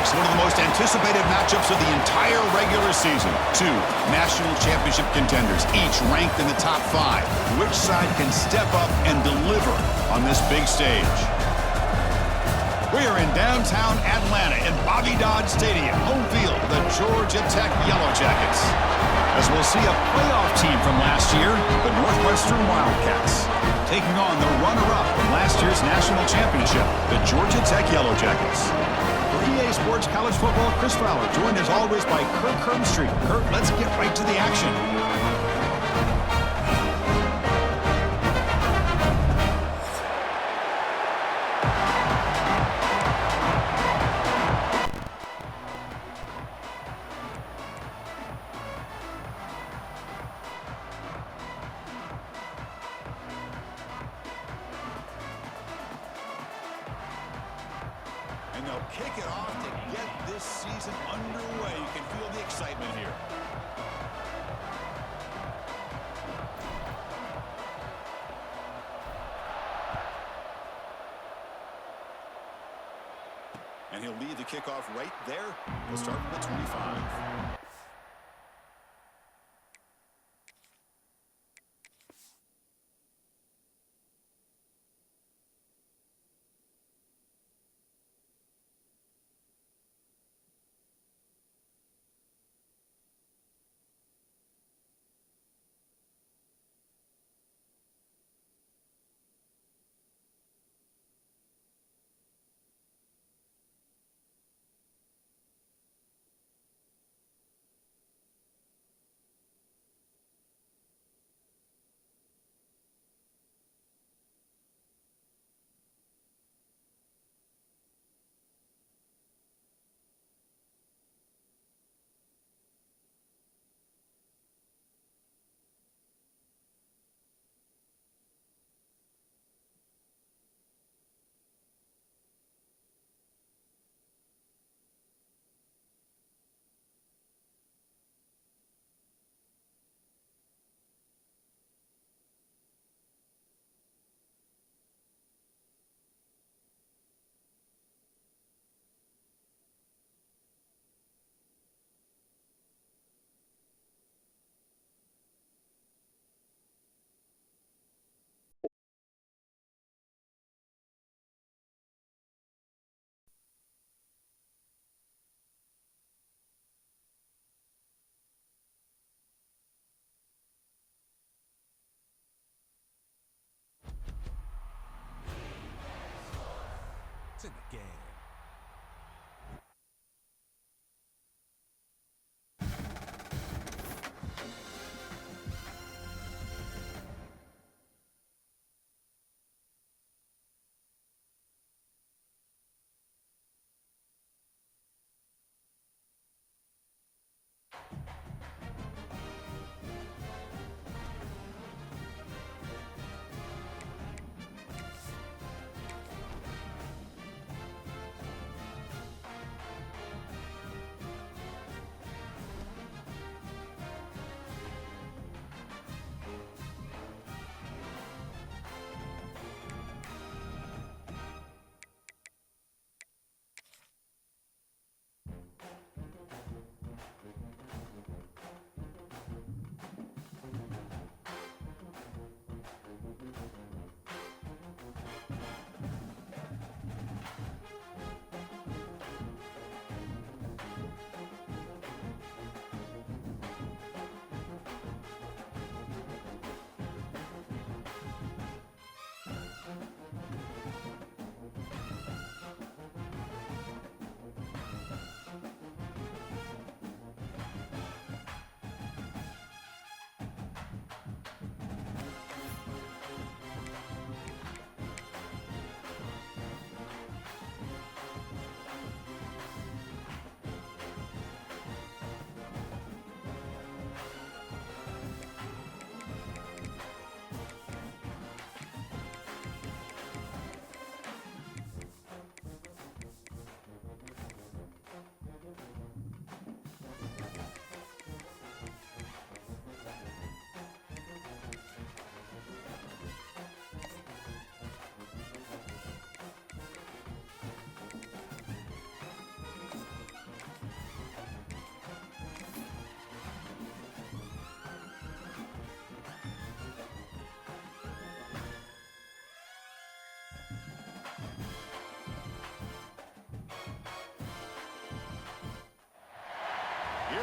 next, one of the most anticipated matchups of the entire regular season. Two national championship contenders, each ranked in the top 5. Which side can step up and deliver on this big stage? We are in downtown Atlanta in Bobby Dodd Stadium, home field of the Georgia Tech Yellow Jackets. As we'll see a playoff team from last year, the Northwestern Wildcats, taking on the runner-up from last year's national championship, the Georgia Tech Yellow Jackets. For EA Sports College Football, Chris Fowler, joined as always by Kurt Herbstreit. Kurt, let's get right to the action. And they'll kick it off to get this season underway. You can feel the excitement here. And he'll lead the kickoff right there. He'll start from the 25.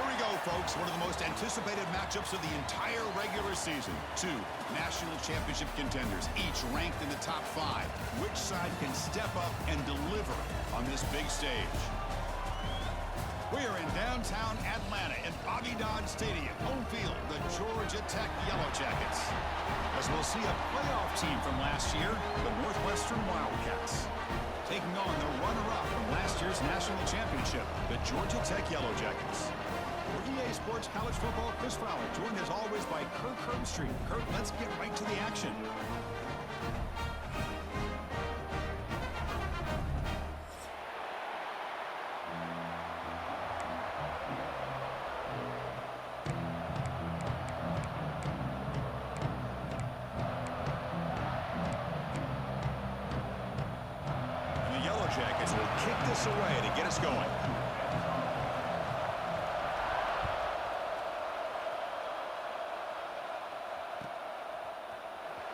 Here we go, folks. One of the most anticipated matchups of the entire regular season. Two national championship contenders, each ranked in the top 5. Which side can step up and deliver on this big stage? We are in downtown Atlanta in Bobby Dodd Stadium. Home field, the Georgia Tech Yellow Jackets. As we'll see a playoff team from last year, the Northwestern Wildcats. Taking on the runner-up from last year's national championship, the Georgia Tech Yellow Jackets. For EA Sports College Football, Chris Fowler, joined as always by Kirk Herbstreit. Kirk, let's get right to the action. Jackets will kick this away to get us going.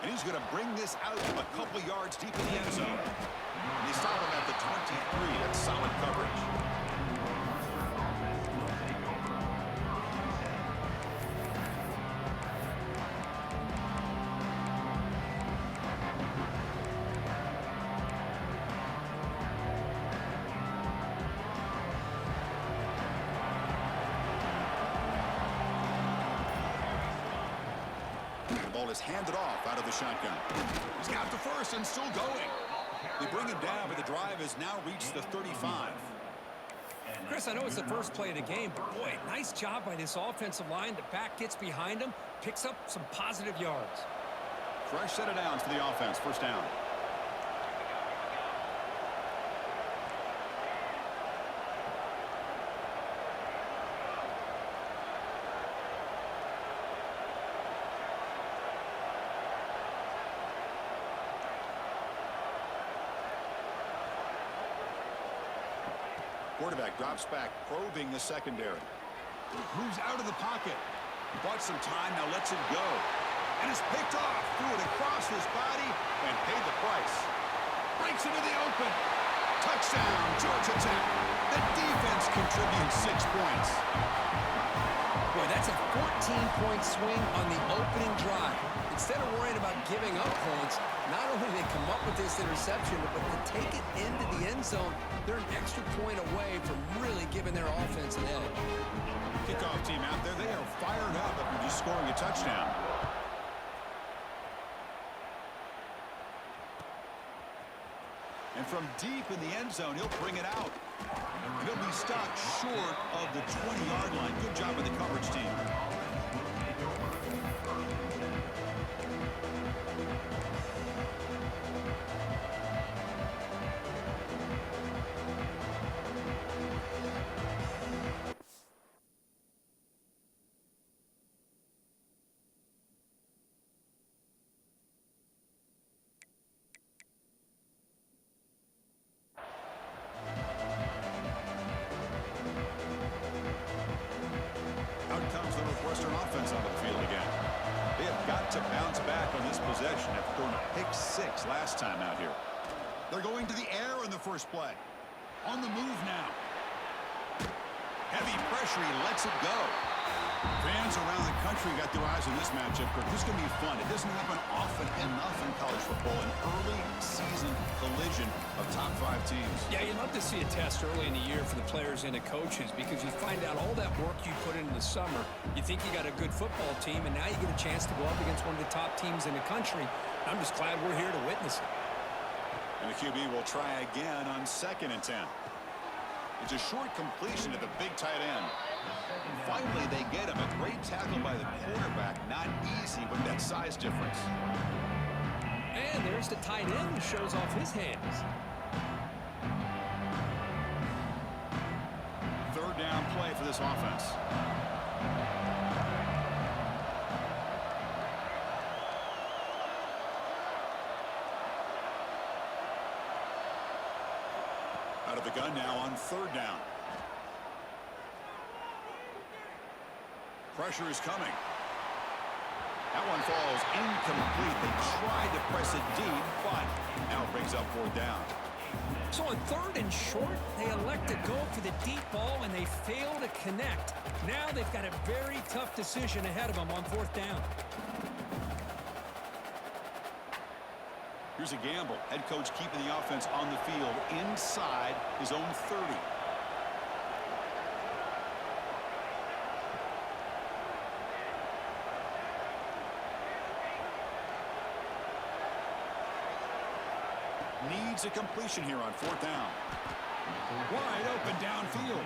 And he's going to bring this out a couple yards deep in the end zone. And he stopped him at the 23. That's solid coverage. Is handed off out of the shotgun. He's got the first and still going. They bring him down, but the drive has now reached the 35. Chris, I know it's the first play of the game, but boy, nice job by this offensive line. The back gets behind him, picks up some positive yards. Fresh set of downs for the offense. First down. Quarterback drops back, probing the secondary. Moves out of the pocket. Bought some time, now lets it go. And is picked off. Threw it across his body and paid the price. Breaks into the open. Touchdown, Georgia Tech. The defense contributes 6 points. Boy, that's a 14-point swing on the opening drive. Instead of worrying about giving up points, not only did they come up with this interception, but to take it into the end zone, they're an extra point away from really giving their offense an edge. Kickoff team out there, they are fired up after just scoring a touchdown. And from deep in the end zone, he'll bring it out. And he'll be stopped short of the 20-yard line. Good job by the coverage team. Northwestern offense onto the field again. They have got to bounce back on this possession after throwing a pick 6 last time out here. They're going to the air in the first play. On the move now. Heavy pressure, he lets it go. Fans around the country got their eyes on this matchup. This is going to be fun. It doesn't happen often enough in college football. An early season collision of top 5 teams. Yeah, you'd love to see a test early in the year for the players and the coaches because you find out all that work you put in the summer. You think you got a good football team, and now you get a chance to go up against one of the top teams in the country. I'm just glad we're here to witness it. And the QB will try again on 2nd and 10. It's a short completion to the big tight end. Finally, they get him. A great tackle by the quarterback. Not easy with that size difference. And there's the tight end who shows off his hands. 3rd down play for this offense. Out of the gun now on 3rd down. Pressure is coming. That one falls incomplete. They tried to press it deep, but now it brings up 4th down. So on 3rd and short, they elect to go for the deep ball, and they fail to connect. Now they've got a very tough decision ahead of them on 4th down. Here's a gamble. Head coach keeping the offense on the field inside his own 30. Needs a completion here on 4th down. Wide open downfield.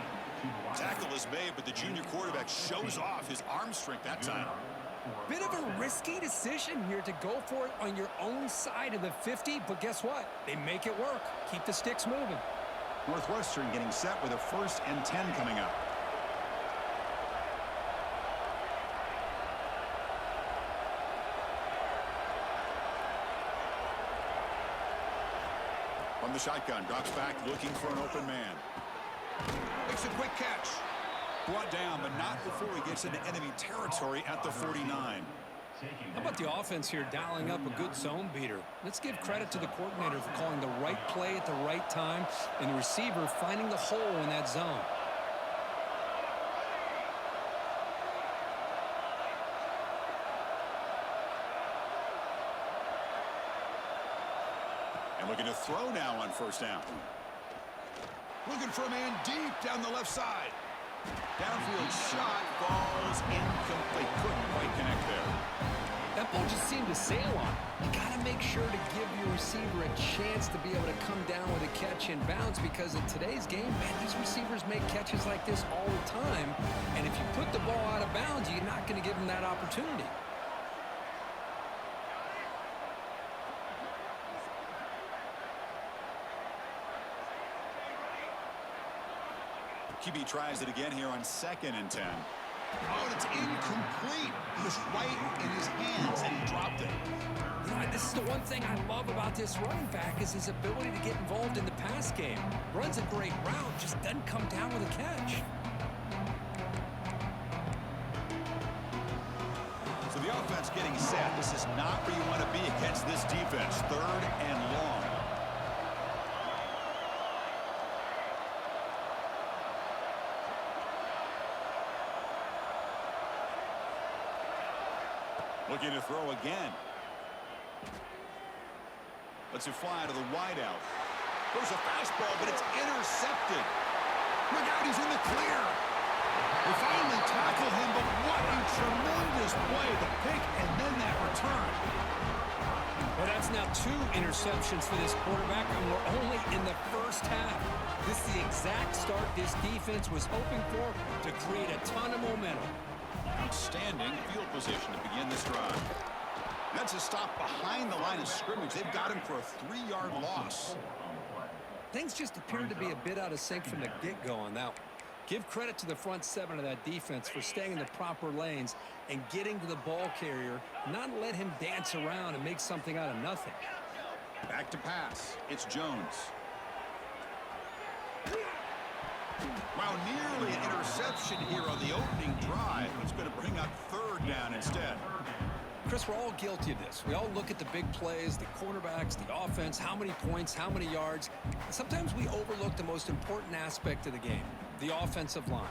Tackle is made, but the junior quarterback shows off his arm strength that time. Bit of a risky decision here to go for it on your own side of the 50, but guess what? They make it work. Keep the sticks moving. Northwestern getting set with a 1st and 10 coming up. From the shotgun, drops back, looking for an open man. Makes a quick catch. Brought down, but not before he gets into enemy territory at the 49. How about the offense here dialing up a good zone beater? Let's give credit to the coordinator for calling the right play at the right time and the receiver finding the hole in that zone. And looking to throw now on 1st down. Looking for a man deep down the left side. Downfield shot falls incomplete. Couldn't quite connect there. That ball just seemed to sail on. You got to make sure to give your receiver a chance to be able to come down with a catch in bounds, because in today's game, man, these receivers make catches like this all the time. And if you put the ball out of bounds, you're not going to give them that opportunity. QB tries it again here on 2nd and 10. Oh, and it's incomplete. It was right in his hands, and he dropped it. You know, this is the one thing I love about this running back is his ability to get involved in the pass game. Runs a great route, just doesn't come down with a catch. So the offense getting set. This is not where you want to be against this defense. 3rd and long. Looking to throw again. Lets it fly to the wideout. There's a fastball, but it's intercepted. Look out, he's in the clear. They finally tackle him, but what a tremendous play. The pick and then that return. Well, that's now 2 interceptions for this quarterback, and we're only in the 1st half. This is the exact start this defense was hoping for to create a ton of momentum. Outstanding field position to begin this drive. That's a stop behind the line of scrimmage. They've got him for a 3-yard loss. Things just appeared to be a bit out of sync from the get-go on that one. Give credit to the front 7 of that defense for staying in the proper lanes and getting to the ball carrier, not let him dance around and make something out of nothing. Back to pass. It's Jones. Wow, nearly an interception here on the opening drive. It's going to bring up 3rd down instead. Chris, we're all guilty of this. We all look at the big plays, the quarterbacks, the offense, how many points, how many yards. And sometimes we overlook the most important aspect of the game, the offensive line.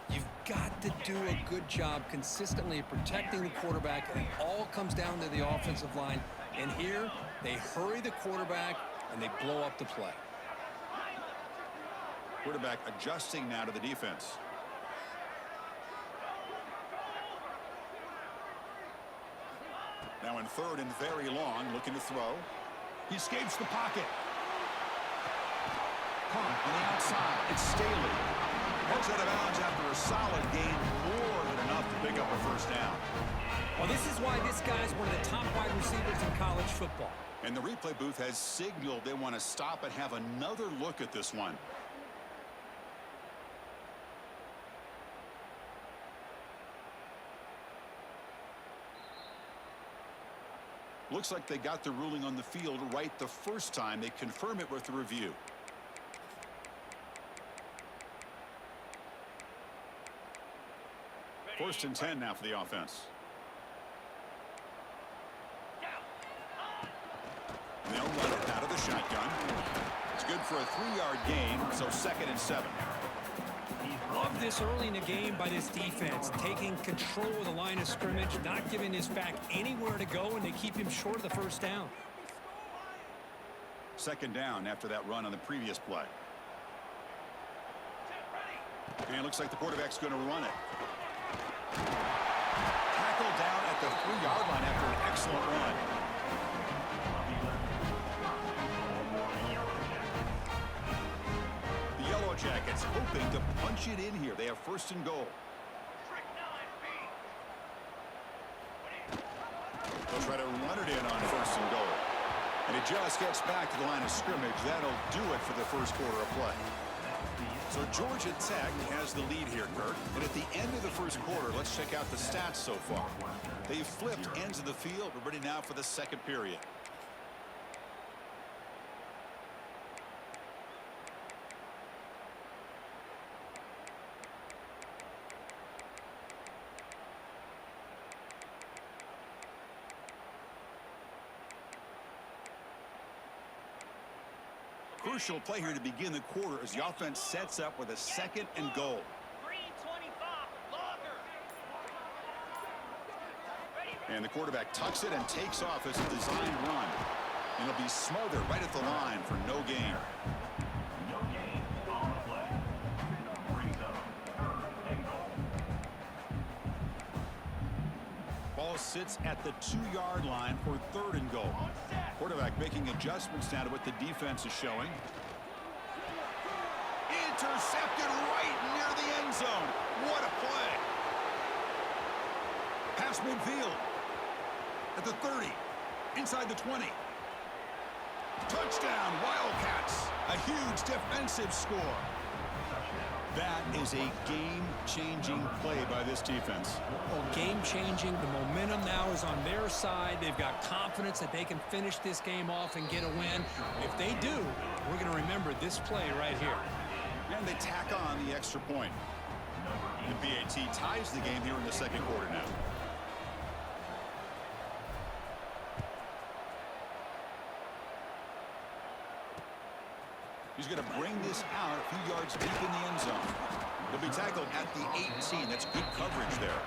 You've got to do a good job consistently protecting the quarterback, and it all comes down to the offensive line. And here, they hurry the quarterback, and they blow up the play. Quarterback adjusting now to the defense. Now in 3rd and very long, looking to throw. He escapes the pocket. Caught on the outside. It's Staley. Heads out of bounds after a solid gain, more than enough to pick up a 1st down. Well, this is why this guy's one of the top wide receivers in college football. And the replay booth has signaled they want to stop and have another look at this one. Looks like they got the ruling on the field right the first time. They confirm it with the review. First and 10 now for the offense. And they'll run it out of the shotgun. It's a good good for a 3-yard gain, so 2nd and 7. Love this early in the game by this defense, taking control of the line of scrimmage, not giving his back anywhere to go, and they keep him short of the first down. 2nd down after that run on the previous play. And it looks like the quarterback's going to run it. Tackled down at the 3-yard line after an excellent run. The Yellow Jackets hoping to punch it in here. They have 1st and goal. They'll try to run it in on 1st and goal. And it just gets back to the line of scrimmage. That'll do it for the first quarter of play. So Georgia Tech has the lead here, Kirk. And at the end of the first quarter, let's check out the stats so far. They've flipped ends of the field. We're ready now for the second period. Crucial play here to begin the quarter as the offense sets up with a 2nd and goal. And the quarterback tucks it and takes off as a design run. And it'll be smothered right at the line for no gain. Ball sits at the 2-yard line for 3rd and goal. Quarterback making adjustments now to what the defense is showing. Intercepted right near the end zone. What a play. Pass midfield. At the 30. Inside the 20. Touchdown, Wildcats. A huge defensive score. That is a game-changing play by this defense. Well, game-changing. The momentum now is on their side. They've got confidence that they can finish this game off and get a win. If they do, we're going to remember this play right here. And they tack on the extra point. The BAT ties the game here in the second quarter now. He's going to bring this out a few yards deep in the end zone. He'll be tackled at the 18. That's good coverage there.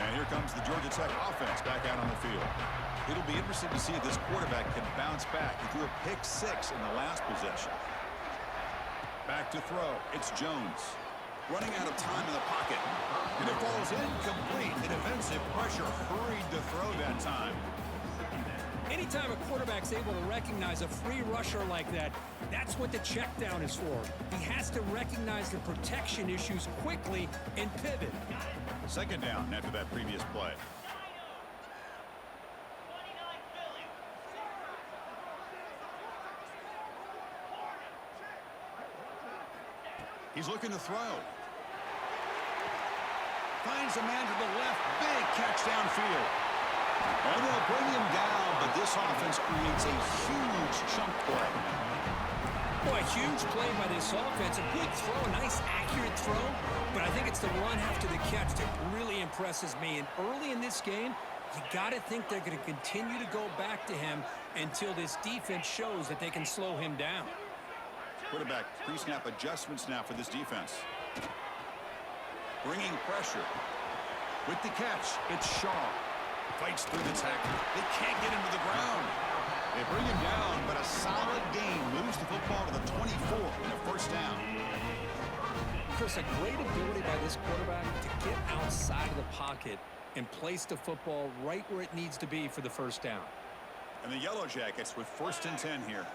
And here comes the Georgia Tech offense back out on the field. It'll be interesting to see if this quarterback can bounce back. He threw a pick-6 in the last possession. Back to throw. It's Jones. Running out of time in the pocket. And it falls incomplete. The defensive pressure hurried to throw that time. Anytime a quarterback's able to recognize a free rusher like that, that's what the check down is for. He has to recognize the protection issues quickly and pivot. 2nd down after that previous play. He's looking to throw. Finds a man to the left. Big catch downfield. And they'll bring him down, but this offense creates a huge chunk play. Boy, a huge play by this offense. A good throw, a nice accurate throw. But I think it's the run after the catch that really impresses me. And early in this game, you got to think they're going to continue to go back to him until this defense shows that they can slow him down. Quarterback pre-snap adjustments now for this defense. Bringing pressure. With the catch, it's Shaw. Fights through the tackle. They can't get him to the ground. They bring him down, but a solid gain moves the football to the 24 and a 1st down. Chris, a great ability by this quarterback to get outside of the pocket and place the football right where it needs to be for the 1st down. And the Yellow Jackets with 1st and 10 here.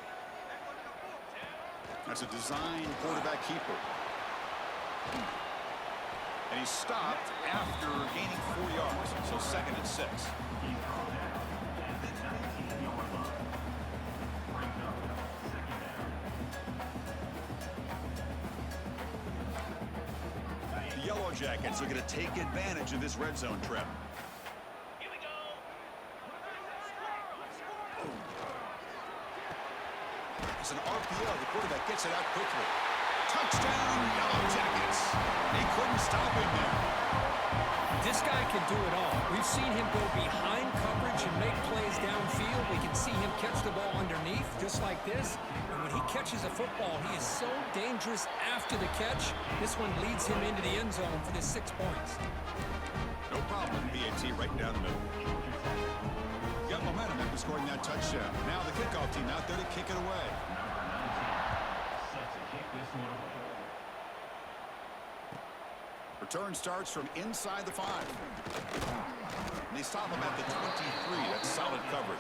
That's a design quarterback keeper. And he's stopped after gaining 4 yards. So 2nd and 6. The Yellow Jackets are going to take advantage of this red zone trip. It's an RPO. The quarterback gets it out quickly. Touchdown, Yellow Jackets. They couldn't stop him there. This guy can do it all. We've seen him go behind coverage and make plays downfield. We can see him catch the ball underneath, just like this. And when he catches a football, he is so dangerous after the catch. This one leads him into the end zone for the 6 points. No problem, BAT right down the middle. Got momentum after scoring that touchdown. Now the kickoff team out there to kick it away. Return starts from inside the 5. And they stop him at the 23. That's solid coverage.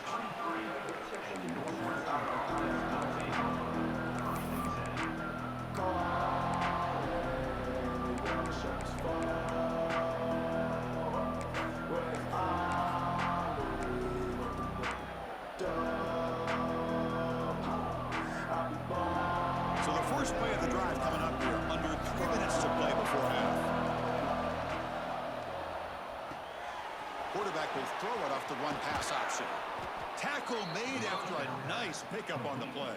So the first play of the drive coming up here. Under 3 minutes to play before half. Quarterback will throw it off the one pass option. Tackle made after a nice pickup on the play.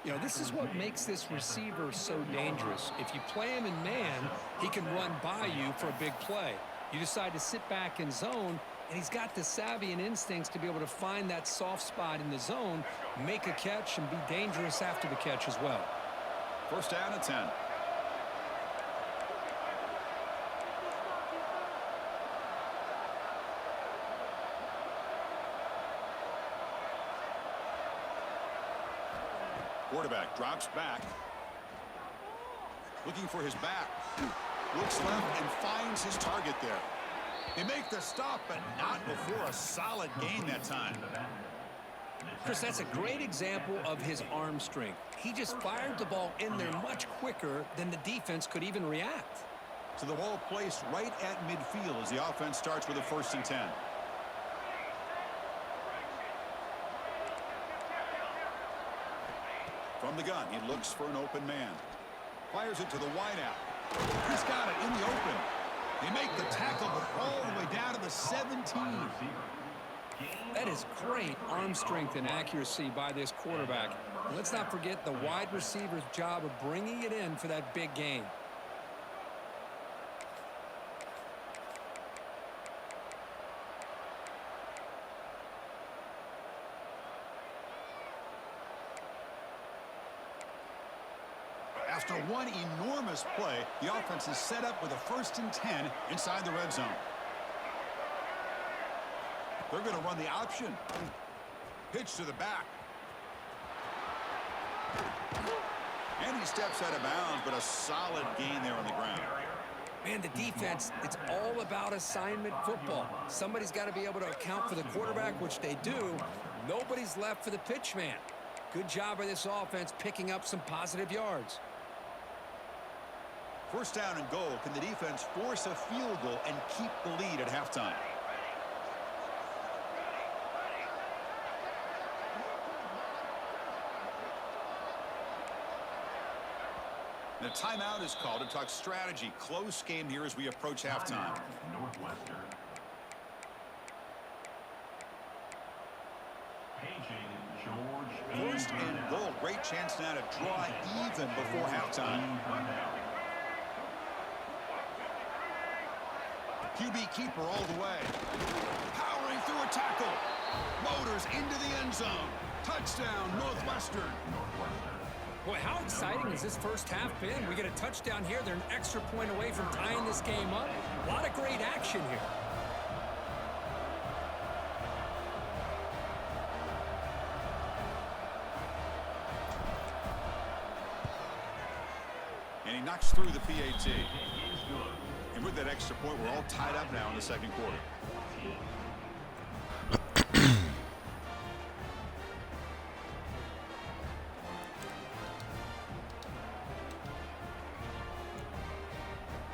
You know, this is what makes this receiver so dangerous. If you play him in man, he can run by you for a big play. You decide to sit back in zone, and he's got the savvy and instincts to be able to find that soft spot in the zone, make a catch, and be dangerous after the catch as well. First down and 10. Quarterback drops back. Looking for his back. Looks left and finds his target there. They make the stop, but not before a solid gain that time. Chris, that's a great example of his arm strength. He just fired the ball in there much quicker than the defense could even react. So the ball placed right at midfield as the offense starts with a 1st and 10. From the gun, he looks for an open man. Fires it to the wideout. He's got it in the open. They make the tackle, but all the way down to the 17. That is great arm strength and accuracy by this quarterback. And let's not forget the wide receiver's job of bringing it in for that big gain. After one enormous play, the offense is set up with a 1st and 10 inside the red zone. They're going to run the option. Pitch to the back. And he steps out of bounds, but a solid gain there on the ground. Man, the defense, it's all about assignment football. Somebody's got to be able to account for the quarterback, which they do. Nobody's left for the pitch man. Good job by this offense picking up some positive yards. First down and goal. Can the defense force a field goal and keep the lead at halftime? The timeout is called to talk strategy. Close game here as we approach halftime. First and goal. Great chance now to draw even before halftime. QB keeper all the way. Powering through a tackle. Motors into the end zone. Touchdown, Northwestern. Boy, how exciting has this first half been? We get a touchdown here. They're an extra point away from tying this game up. A lot of great action here. And he knocks through the PAT. And with that extra point, we're all tied up now in the second quarter.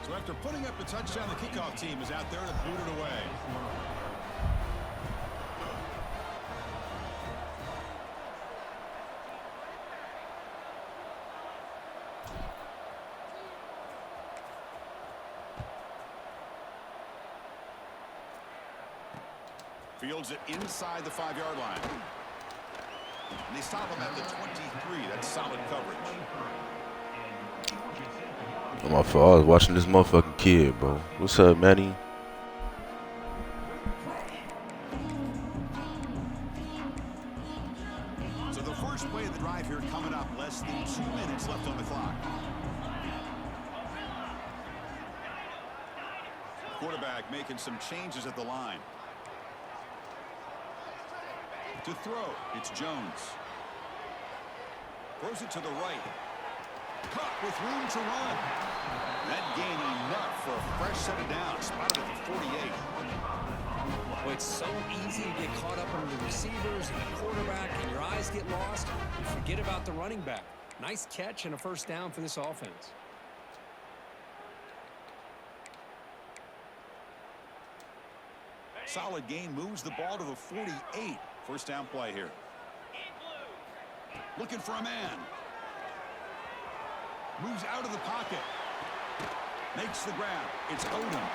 So after putting up a touchdown, the kickoff team is out there to boot it away. Fields it inside the 5-yard line. And they stop him at the 23. That's solid coverage. My fault. I was watching this motherfucking kid, bro. What's up, Manny? So the first play of the drive here coming up. Less than 2 minutes left on the clock. Quarterback making some changes at the line. To throw, it's Jones. Throws it to the right. Caught with room to run. That gain enough for a fresh set of downs. Spotted at the 48. Well, it's so easy to get caught up under the receivers and the quarterback, and your eyes get lost. You forget about the running back. Nice catch and a first down for this offense. Solid gain, moves the ball to the 48. First down play here. Looking for a man. Moves out of the pocket. Makes the grab. It's Odom.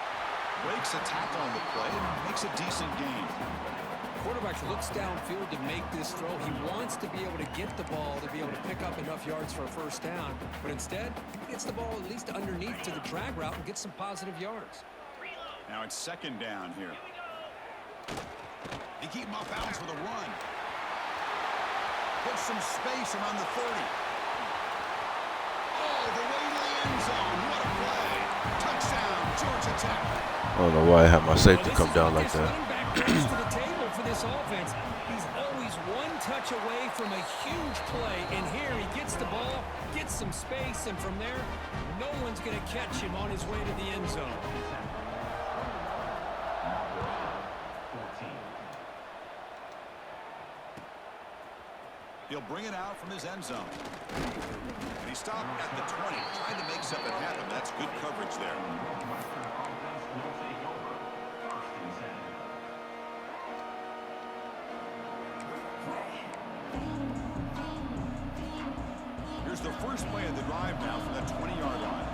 Breaks a tackle on the play and makes a decent gain. Quarterback looks downfield to make this throw. He wants to be able to get the ball to be able to pick up enough yards for a first down. But instead, he gets the ball at least underneath to the drag route and gets some positive yards. Now it's second down here. They keep him off bounds for the run. Puts some space around the 30. Oh, the way to the end zone. What a play. Touchdown, Georgia Tech. I don't know why I had my safety come down like that. To the table for this offense. He's always one touch away from a huge play, and here he gets the ball, gets some space, and from there, no one's going to catch him on his way to the end zone. He'll bring it out from his end zone. And he stopped at the 20, trying to make something happen. That's good coverage there. Here's the first play of the drive now from that 20-yard line.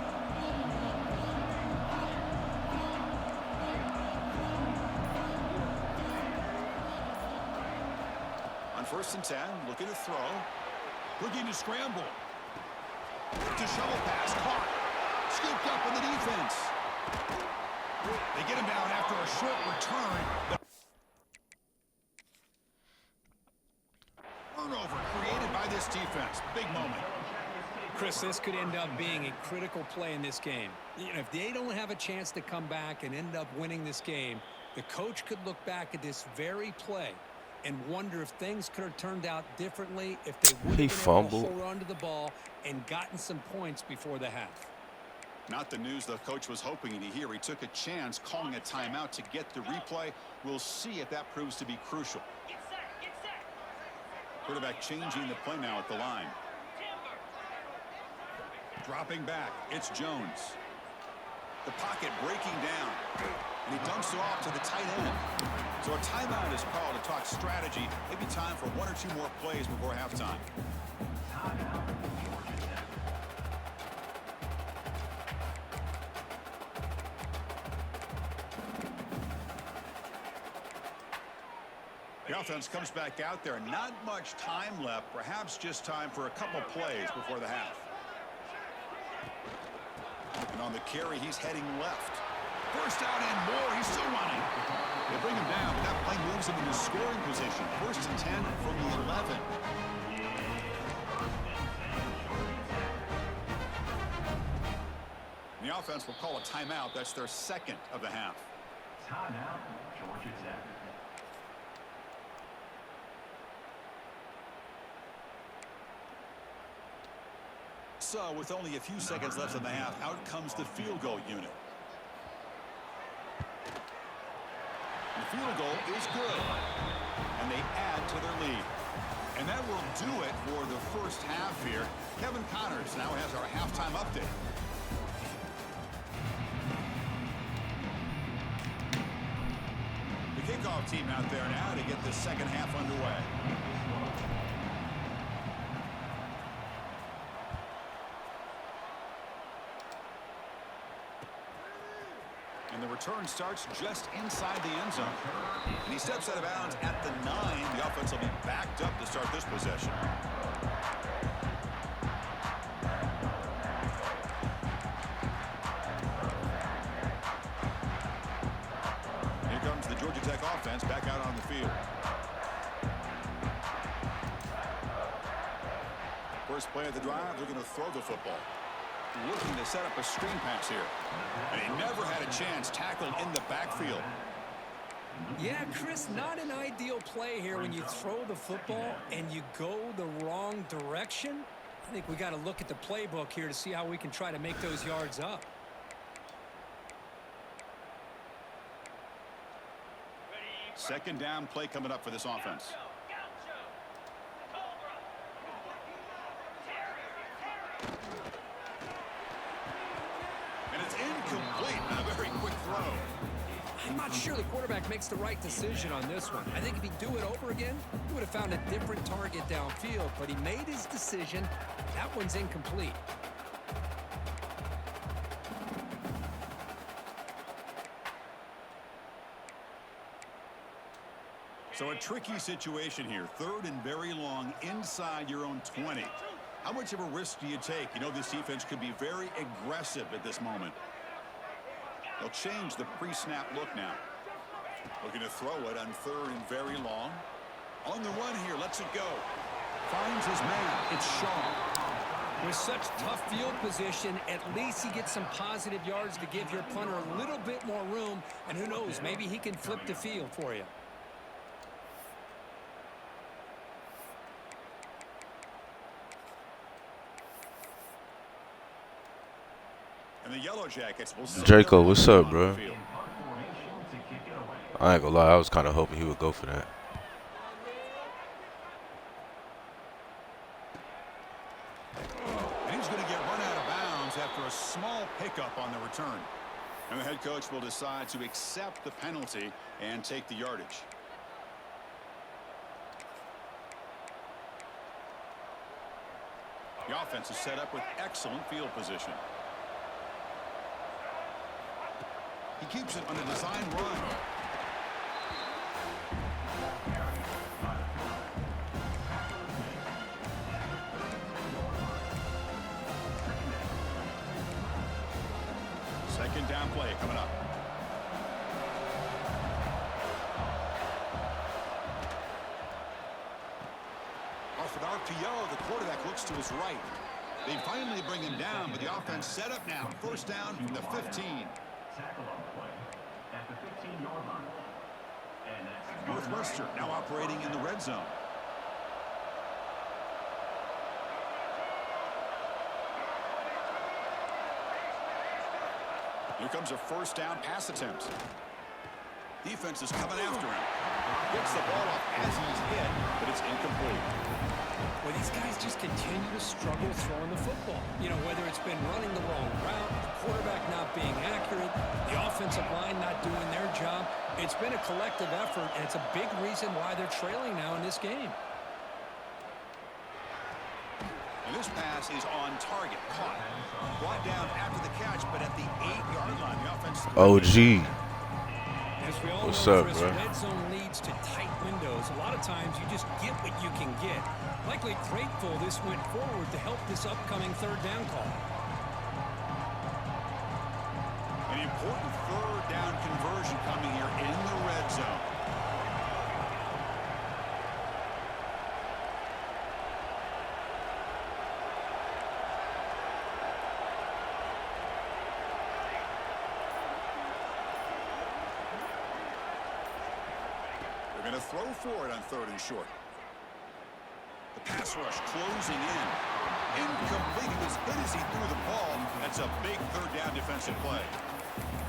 First and 10, looking to throw. Looking to scramble. To shovel pass, caught. Scooped up in the defense. They get him down after a short return. Turnover created by this defense. Big moment. Chris, this could end up being a critical play in this game. You know, if they don't have a chance to come back and end up winning this game, the coach could look back at this very play and wonder if things could have turned out differently if they would have been able to hold on to the ball and gotten some points before the half. Not the news the coach was hoping to hear. He took a chance calling a timeout to get the replay. We'll see if that proves to be crucial. Quarterback changing the play now at the line. Dropping back, it's Jones. The pocket breaking down. And he dumps it off to the tight end. So a timeout is called to talk strategy. Maybe time for one or two more plays before halftime. The offense comes back out there. Not much time left. Perhaps just time for a couple plays before the half. And on the carry, he's heading left. First down and more. He's still running. They bring him down, but that play moves him into scoring position. First and 10 from the 11. The offense will call a timeout. That's their second of the half. Timeout, Georgia Tech. So, with only a few seconds left in the half, out comes the field goal unit. The field goal is good, and they add to their lead. And that will do it for the first half here. Kevin Connors now has our halftime update. The kickoff team out there now to get the second half underway. And the return starts just inside the end zone. And he steps out of bounds at the 9. The offense will be backed up to start this possession. field. First play of the drive, they're going to throw the football. Looking to set up a screen pass here. And he never had a chance tackled in the backfield. Yeah, Chris, not an ideal play here when you throw the football and you go the wrong direction. I think we got to look at the playbook here to see how we can try to make those yards up. Second down play coming up for this offense. And it's incomplete. A very quick throw. I'm not sure the quarterback makes the right decision on this one. I think if he'd do it over again, he would have found a different target downfield, but he made his decision. That one's incomplete. So a tricky situation here. Third and very long inside your own 20. How much of a risk do you take? You know, this defense could be very aggressive at this moment. They'll change the pre-snap look now. Looking to throw it on third and very long. On the run here, lets it go. Finds his man. It's Shaw. With such tough field position, at least he gets some positive yards to give your punter a little bit more room. And who knows, maybe he can flip the field for you. And the Yellow Jackets will Draco, what's up, bro? I ain't gonna lie, I was kind of hoping he would go for that. And he's going to get run out of bounds after a small pickup on the return. And the head coach will decide to accept the penalty and take the yardage. The offense is set up with excellent field position. He keeps it on a design run. Second down play coming up. Off an RPO, the quarterback looks to his right. They finally bring him down, but the offense set up now. First down from the 15. Tackle on the play at the 15-yard line. And that's Northwestern now operating in the red zone. Here comes a first down pass attempt. Defense is coming after him. Gets the ball up as he's hit, but it's incomplete. Well, these guys just continue to struggle throwing the football. You know, whether it's been running the wrong route, the quarterback not being accurate, the offensive line not doing their job. It's been a collective effort, and it's a big reason why they're trailing now in this game. And this pass is on target. Caught. Brought down after the catch, but at the 8-yard line, the offense... OG. As we all What's know, up, Chris, bro? red zone leads to tight windows. A lot of times you just get what you can get. Likely grateful this went forward to help this upcoming third down call. An important third down conversion coming here in the red zone. They're going to throw for it on third and short. The pass rush closing in. Incomplete. He was hit as he threw the ball. That's a big third down defensive play.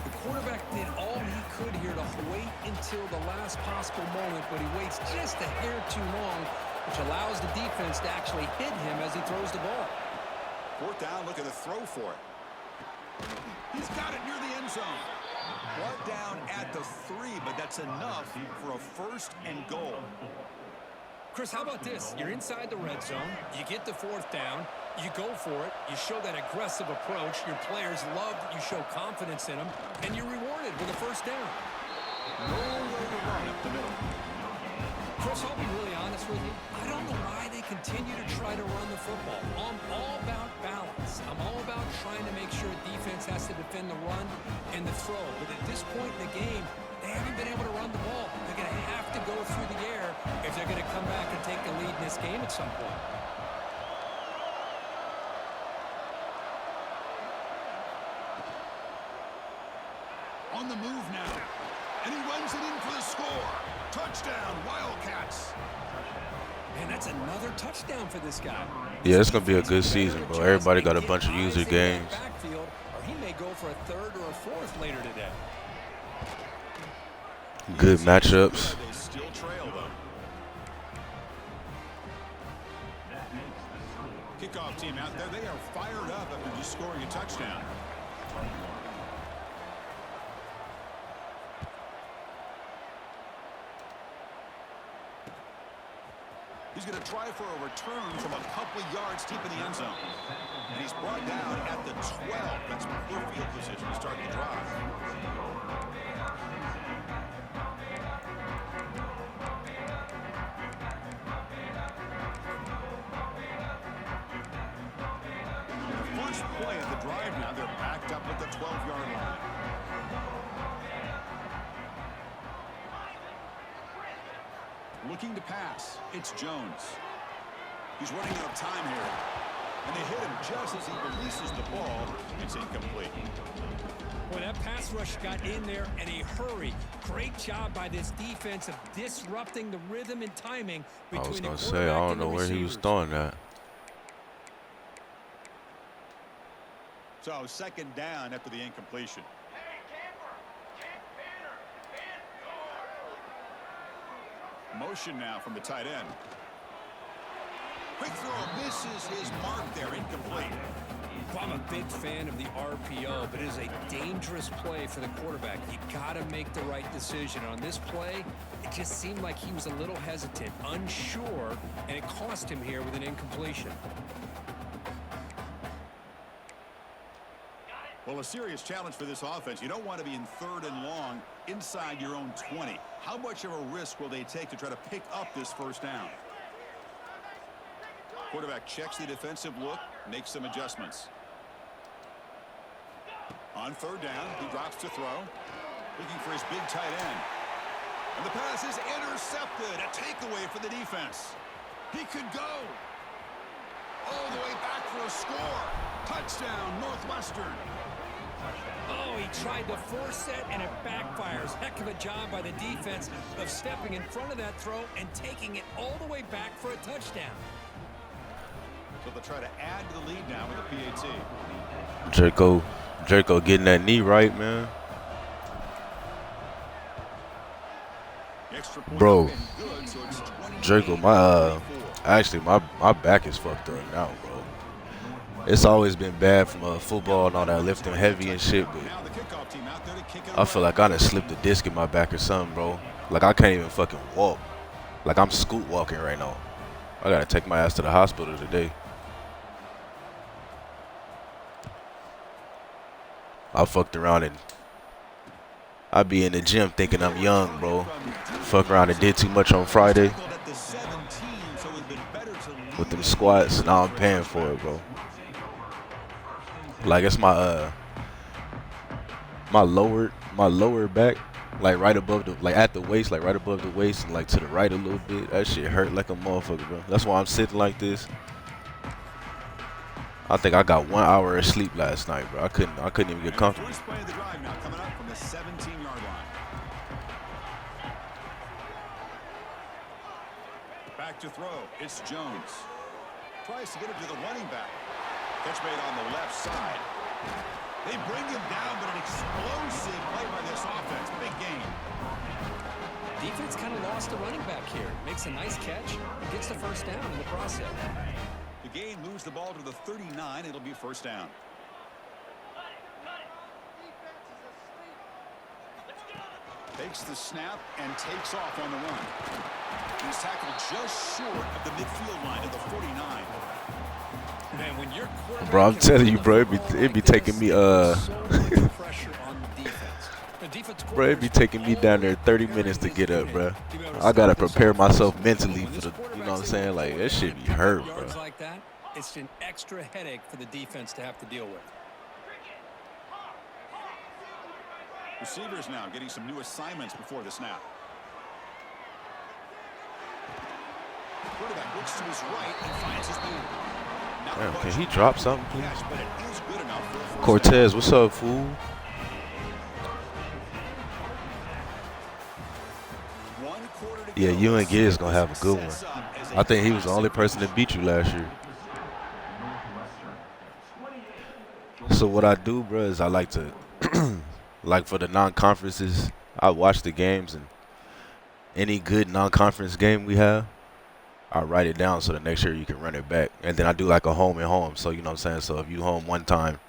The quarterback did all he could here to wait until the last possible moment, but he waits just a hair too long, which allows the defense to actually hit him as he throws the ball. Fourth down, looking to throw for it. He's got it near the end zone. Brought down at the 3, but that's enough for a first and goal. Chris, how about this? You're inside the red zone. You get the fourth down. You go for it. You show that aggressive approach. Your players love that you show confidence in them, and you're rewarded with a first down. No way to run up the middle. Chris, I'll be really honest with you. I don't know why they continue to try to run the football. I'm all about balance. I'm all about trying to make sure pressure a defense has to defend the run and the throw. But at this point in the game, they haven't been able to run the ball. They're going to have to go through the air if they're going to come back and take the lead in this game at some point. On the move now. And he runs it in for the score. Touchdown, Wildcats. And that's another touchdown for this guy. Yeah, it's gonna be a good season, bro. Everybody got a bunch of user games. Backfield, or he may go for a third or a fourth later today. Good matchups. They still trail them. Kickoff team out there. They are fired up after just scoring a touchdown. He's going to try for a return from a couple of yards deep in the end zone. And he's brought down at the 12. That's poor field position to start the drive. The first play of the drive now, they're backed up at the 12-yard line. Looking to pass. It's Jones. He's running out of time here. And they hit him just as he releases the ball. It's incomplete. Boy, that pass rush got in there in a hurry. Great job by this defense of disrupting the rhythm and timing between I was the gonna say, quarterback I don't and the know where he was receivers. throwing that. So second down after the incompletion. Motion now from the tight end. Quick throw misses his mark there, incomplete. Well, I'm a big fan of the RPO, but it is a dangerous play for the quarterback. You got to make the right decision. On this play, it just seemed like he was a little hesitant, unsure, and it cost him here with an incompletion. Well, a serious challenge for this offense. You don't want to be in third and long inside your own 20. How much of a risk will they take to try to pick up this first down? Quarterback checks the defensive look, makes some adjustments. On third down, he drops to throw, looking for his big tight end. And the pass is intercepted. A takeaway for the defense. He could go all the way back for a score. Touchdown, Northwestern. Oh, he tried to force it, and it backfires. Heck of a job by the defense of stepping in front of that throw and taking it all the way back for a touchdown. So they'll try to add to the lead now with a PAT. Jerko getting that knee right, man. Bro, Good, so it's Jerko, actually my back is fucked up now, bro. It's always been bad from football and all that lifting heavy and shit, but now the kickoff team out there to kick it I feel like I done slipped a disc in my back or something, bro. Like I can't even fucking walk. Like I'm scoot walking right now. I gotta take my ass to the hospital today. I fucked around and I be in the gym thinking I'm young, bro. Fuck around and did too much on Friday with them squats. Now I'm paying for it, bro. Like it's my lower back, like right above the, like at the waist, like right above the waist, and like to the right a little bit. That shit hurt like a motherfucker, bro. That's why I'm sitting like this. I think I got 1 hour of sleep last night, bro. I couldn't even get comfortable. First play of the drive now coming up from the 17-yard line. Back to throw. It's Jones. Tries to get it to the running back. Catch made on the left side. They bring him down, but an explosive play by this offense. Big gain. Defense kind of lost the running back here. Makes a nice catch and gets the first down in the process. The gain moves the ball to the 39. It'll be first down. Takes the snap and takes off on the run. He's tackled just short of the midfield line at the 49. Man, when you're Bro, I'm telling you, bro, it be taking me bro, it be taking me down there 30 minutes to get up, bro. I gotta prepare myself mentally for the, you know what I'm saying? Like that shit be hurt, bro. Like that, it's an extra headache for the defense to have to deal with. Receivers now getting some new assignments before the snap. Quarterback looks to his right and finds his man. Damn, can he drop something, please? Cortez, what's up, fool? Yeah, you and Giz gonna have a good one. I think he was the only person that beat you last year. So what I do, bro, is I like to, like for the non-conferences, I watch the games, and any good non-conference game we have, I write it down so the next year you can run it back. And then I do like a home and home. So, you know what I'm saying? So if you home one time,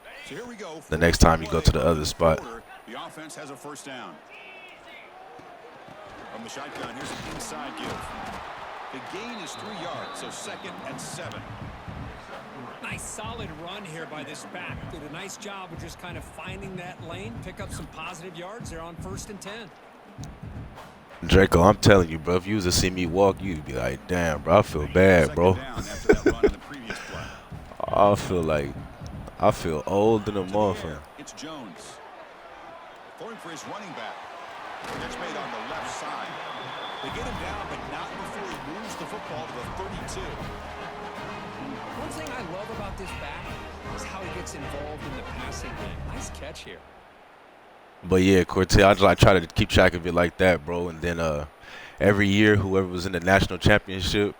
the next time you go to the other spot. The offense has a first down. From the shotgun, here's an inside give. The gain is 3 yards, so 2nd and 7. Nice solid run here by this back. Did a nice job of just kind of finding that lane, pick up some positive yards there on 1st and 10. Draco, I'm telling you, bro, if you was to see me walk, you'd be like, damn, bro, I feel bad, bro. I feel old than a motherfucker. It's Jones. Throwing for his running back. Catch made on the left side. They get him down, but not before he moves the football to the 32. One thing I love about this back is how he gets involved in the passing game. Nice catch here. But yeah, Cortez, I try to keep track of it like that, bro. And then every year, whoever was in the national championship,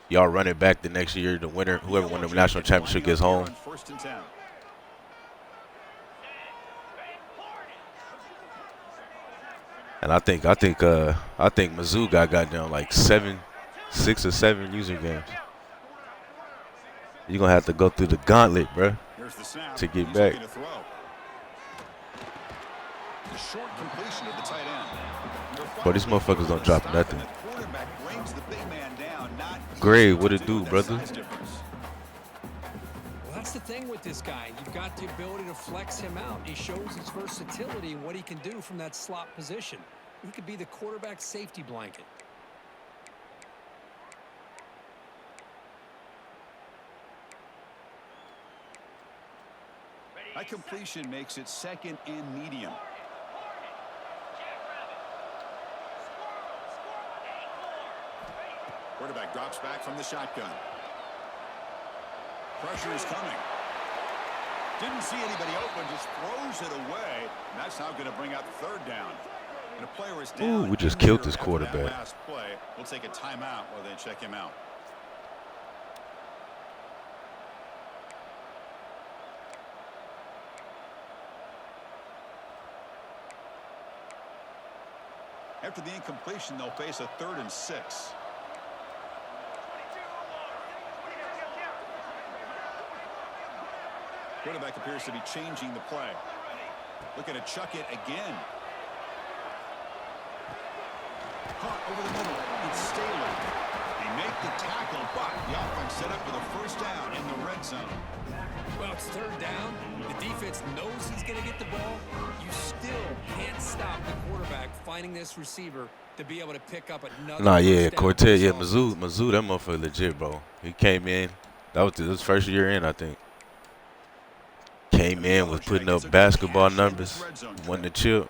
y'all run it back the next year. The winner, whoever won the national championship, gets home. 1st and 10. And I think Mizzou got down like 6 or 7 user games. You're gonna have to go through the gauntlet, bro, to get back. The short completion of the tight end. But these motherfuckers don't drop nothing. Gray, what it do, brother? Well, that's the thing with this guy. You've got the ability to flex him out. He shows his versatility and what he can do from that slot position. He could be the quarterback safety blanket. That completion makes it 2nd and medium. Quarterback drops back from the shotgun. Pressure is coming. Didn't see anybody open, just throws it away. And that's now going to bring out 3rd down. And a player is down. Ooh, we just killed this quarterback. Last play. We'll take a timeout while they check him out. After the incompletion, they'll face a 3rd and 6. Quarterback appears to be changing the play. Looking to chuck it again. Caught over the middle. It's Staley. They make the tackle, but the offense set up with a 1st down in the red zone. Well, it's 3rd down. The defense knows he's going to get the ball. You still can't stop the quarterback finding this receiver to be able to pick up another. Nah, yeah, Cortez, yeah, Mizzou, that motherfucker legit, bro. He came in. That was his 1st year in, I think. Came in, was putting up basketball numbers, won the chip.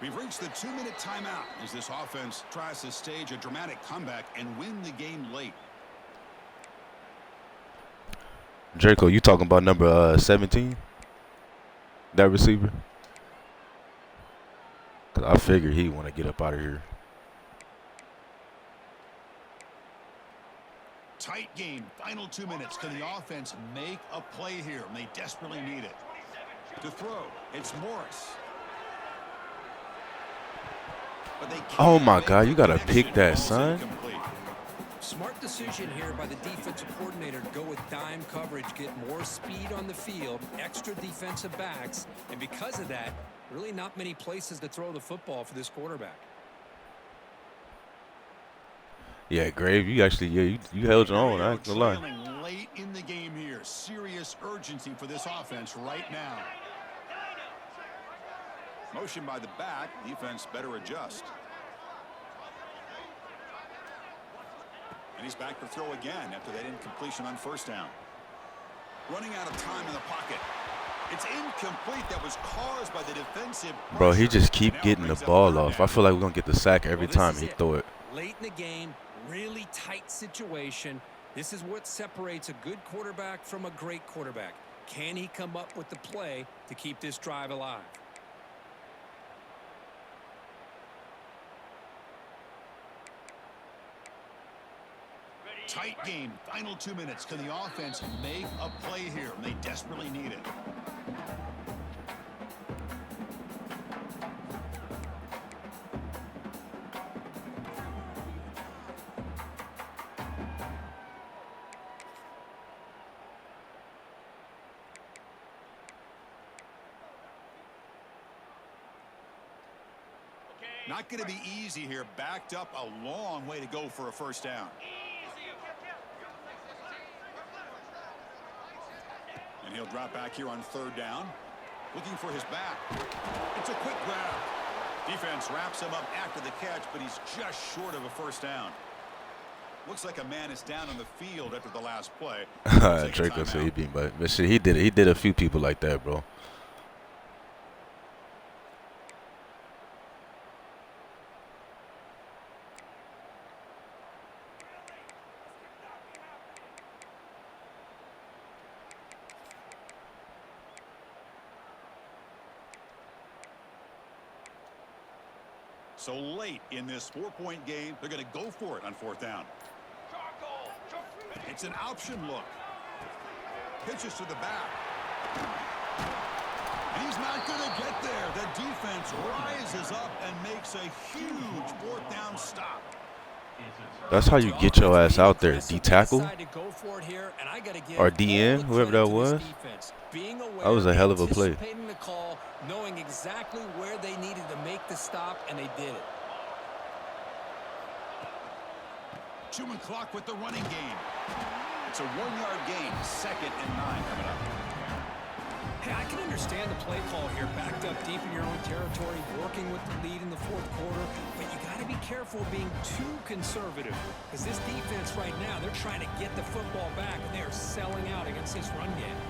We've reached the 2-minute timeout as this offense tries to stage a dramatic comeback and win the game late. Draco, you talking about number 17? That receiver? Cause I figured he want to get up out of here. Tight game, final 2 minutes. Can the offense make a play here? And they desperately need it. To throw, it's Morris. Oh my God, you gotta pick that, son. Smart decision here by the defensive coordinator to go with dime coverage, get more speed on the field, extra defensive backs, and because of that, really not many places to throw the football for this quarterback. Yeah, Grave, you actually, yeah, you held your own. I ain't gonna lie. Late in the game here, serious urgency for this offense right now. Motion by the back, defense better adjust. And he's back for throw again after that incompletion on first down. Running out of time in the pocket. It's incomplete. That was caused by the defensive pressure. Bro, he just keep getting the ball off. I feel like we're going to get the sack every time he throw it. Late in the game, really tight situation. This is what separates a good quarterback from a great quarterback. Can he come up with the play to keep this drive alive? Tight game. Final 2 minutes. Can the offense make a play here? They desperately need it. Not going to be easy here. Backed up a long way to go for a first down. And he'll drop back here on third down. Looking for his back. It's a quick grab. Defense wraps him up after the catch, but he's just short of a first down. Looks like a man is down on the field after the last play. Draco said he beat, but shit, he did it. He did a few people like that, bro. So late in this 4-point game, they're going to go for it on fourth down. It's an option look. Pitches to the back. And he's not going to get there. The defense rises up and makes a huge fourth down stop. That's how you get your ass out there. D-tackle or DN, whoever that was. That was a hell of a play. The call, knowing exactly where they needed to make the stop, and they did it. Chewing clock with the running game. It's a 1-yard gain. 2nd and 9 coming up. Hey, I can understand the play call here, backed up deep in your own territory, working with the lead in the fourth quarter, but you got to be careful being too conservative, because this defense right now, they're trying to get the football back, and they are selling out against this run game.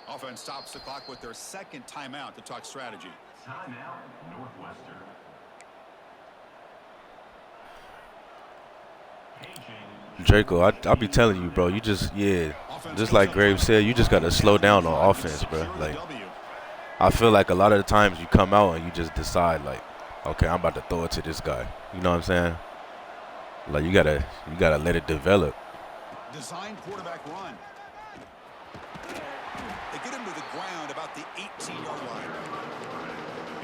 Offense stops the clock with their 2nd timeout to talk strategy. Timeout, Northwestern. Draco, I'll be telling you, bro. You just like Graves said, you just got to slow down on offense, bro. Like, I feel like a lot of the times you come out and you just decide, like, okay, I'm about to throw it to this guy. You know what I'm saying? Like, you gotta let it develop. Design quarterback run. They get him to the ground about the 18-yard line.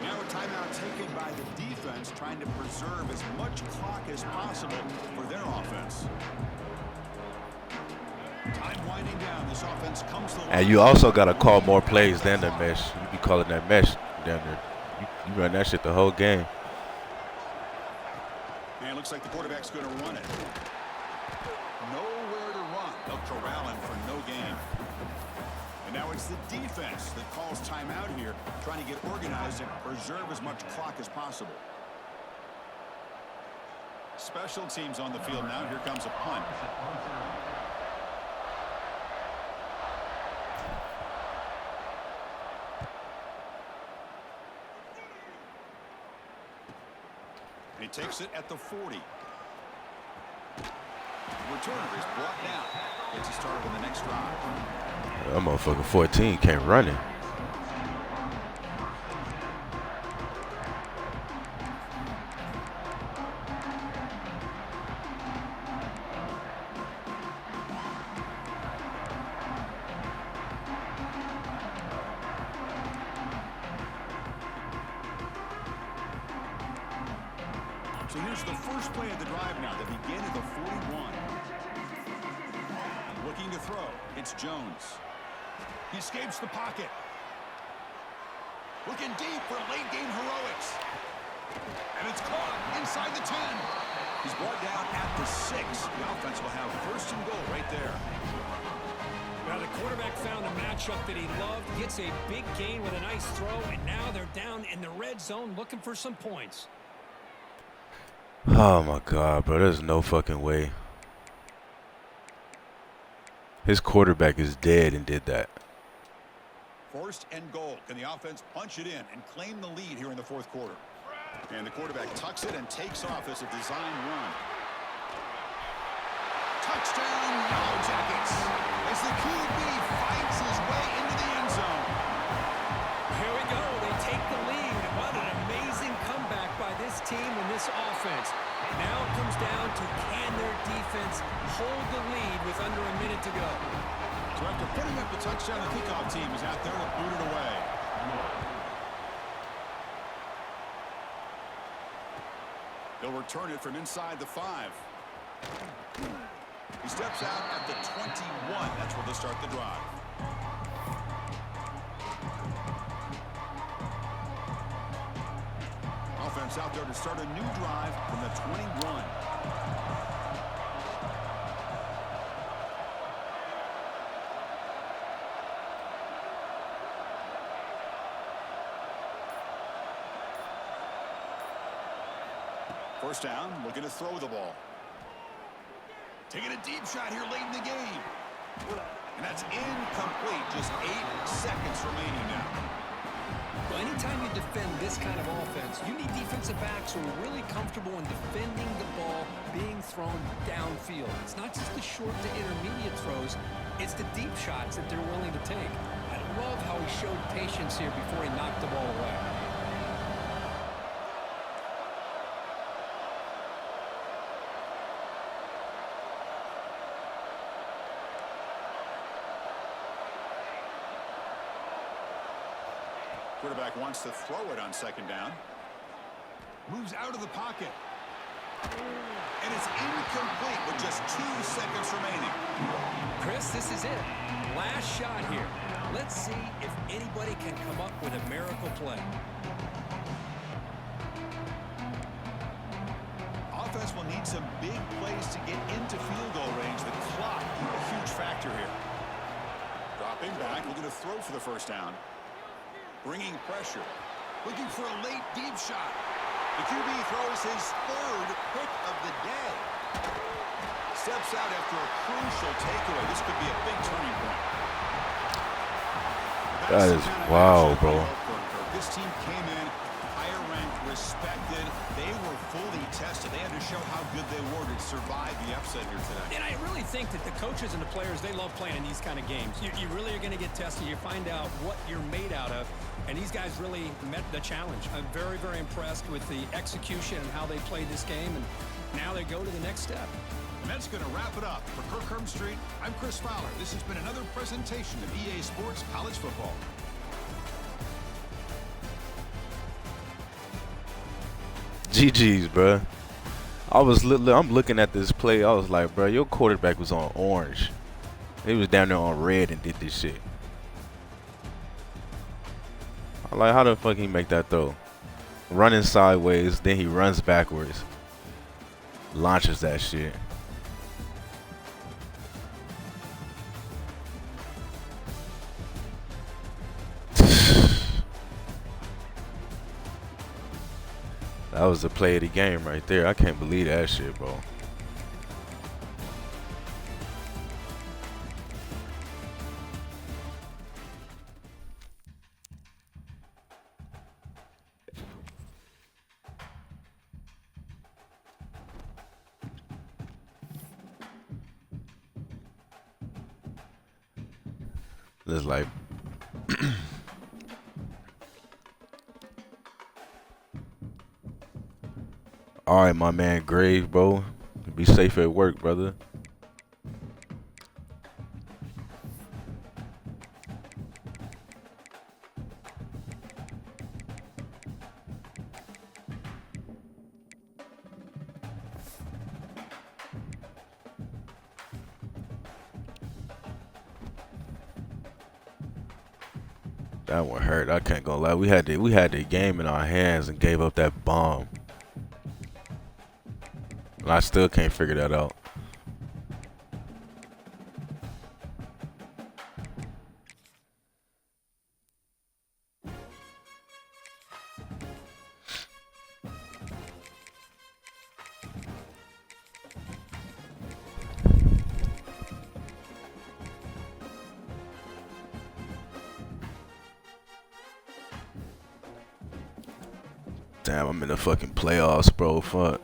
Now a timeout taken by the defense, trying to preserve as much clock as possible for their offense. Time winding down. This offense comes to the line. And you also got to call more plays than the mesh. You be calling that mesh down there. You run that shit the whole game. And it looks like the quarterback's going to run it. Nowhere to run. They'll corral him for no gain. And now it's the defense that calls timeout here, trying to get organized and preserve as much clock as possible. Special teams on the field now. Here comes a punt. And he takes it at the 40. Returner is brought down. Gets he started in the next drive. That motherfucker 14 can't run it. So here's the first play of the drive now. They begin at the 41. Looking to throw. It's Jones. He escapes the pocket. Looking deep for late-game heroics. And it's caught inside the 10. He's brought down at the 6. The offense will have first and goal right there. Now the quarterback found a matchup that he loved, gets a big gain with a nice throw, and now they're down in the red zone looking for some points. Oh my God, bro. There's no fucking way. His quarterback is dead and did that. First and goal. Can the offense punch it in and claim the lead here in the fourth quarter? And the quarterback tucks it and takes off as a design run. Touchdown, Yellow Jackets, as the QB fights his way into the end zone. Here we go. They take the lead. What an amazing comeback by this team and this offense. Now it comes down to can their defense hold the lead with under a minute to go. So after putting up the touchdown, the kickoff team is out there to boot it away. They'll return it from inside the 5. He steps out at the 21. That's where they'll start the drive. Offense out there to start a new drive from the 21. First down, looking to throw the ball. Taking a deep shot here late in the game. And that's incomplete. Just 8 seconds remaining now. Well, anytime you defend this kind of offense, you need defensive backs who are really comfortable in defending the ball being thrown downfield. It's not just the short to intermediate throws, it's the deep shots that they're willing to take. I love how he showed patience here before he knocked the ball away. Quarterback wants to throw it on second down. Moves out of the pocket. And it's incomplete with just 2 seconds remaining. Chris, this is it. Last shot here. Let's see if anybody can come up with a miracle play. Offense will need some big plays to get into field goal range. The clock, a huge factor here. Dropping back, looking to throw for the first down. Bringing pressure. Looking for a late deep shot. The QB throws his 3rd pick of the day. Steps out after a crucial takeaway. This could be a big turning point. That is wow, bro. This team came in higher ranked, respected. They were fully tested. They had to show how good they were to survive the upset here today. And I really think that the coaches and the players, they love playing in these kind of games. You really are going to get tested. You find out what you're made out of. And these guys really met the challenge. I'm very, very impressed with the execution and how they played this game. And now they go to the next step. And that's going to wrap it up. For Kirk Herbstreit, I'm Chris Fowler. This has been another presentation of EA Sports College Football. GG's, bro. I'm looking at this play. I was like, bro, your quarterback was on orange. He was down there on red and did this shit. I'm like, how the fuck he make that throw? Running sideways, then he runs backwards. Launches that shit. That was the play of the game right there. I can't believe that shit, bro. It's like all right, my man Grave, bro. Be safe at work, brother. That one hurt. I can't go lie. We had the game in our hands and gave up that bomb. And I still can't figure that out. Damn, I'm in the fucking playoffs, bro. Fuck.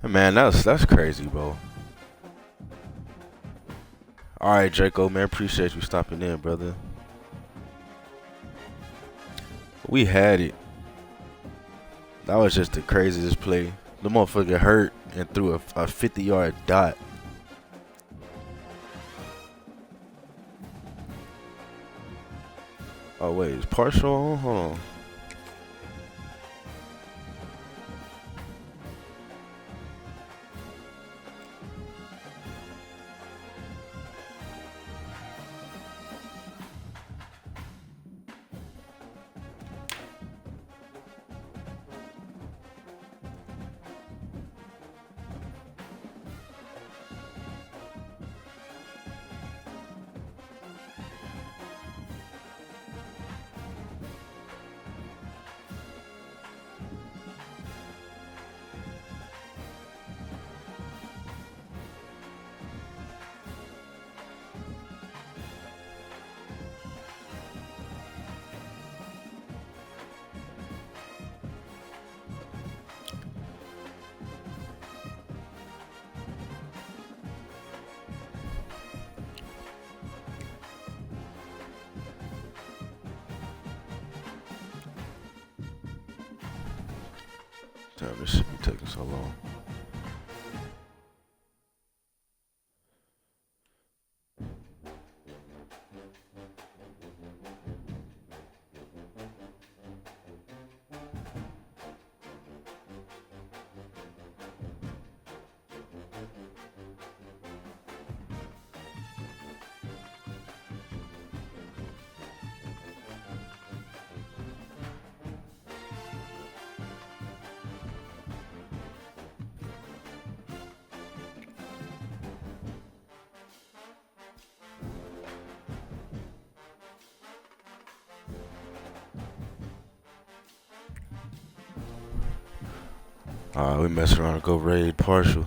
Man, that's crazy, bro. All right, Draco, man, appreciate you stopping in, brother. We had it. That was just the craziest play. The motherfucker hurt and threw a 50-yard dot. Oh wait, it's partial. Hold on. Damn, this should be taking so long. We mess around and go raid partial.